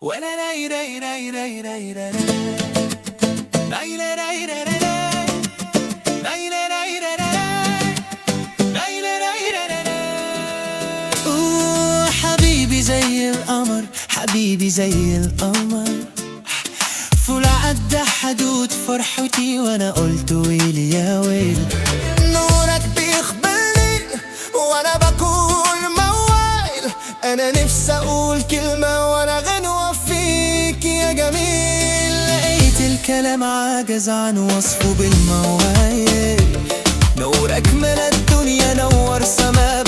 ولا راي راي راي راي راي راي راي راي راي راي راي راي راي راي راي راي راي. أوه حبيبي زي القمر، حبيبي زي القمر، فول عدى حدود فرحتي وانا قلت ويلي يا ويل. نورك بيخبرني وانا بكون موال، انا نفسي اقول كلمة وانا غنوة فيك يا جميل. لقيت الكلام عاجز عن وصفه بالموايل، نورك ملا الدنيا، نور سما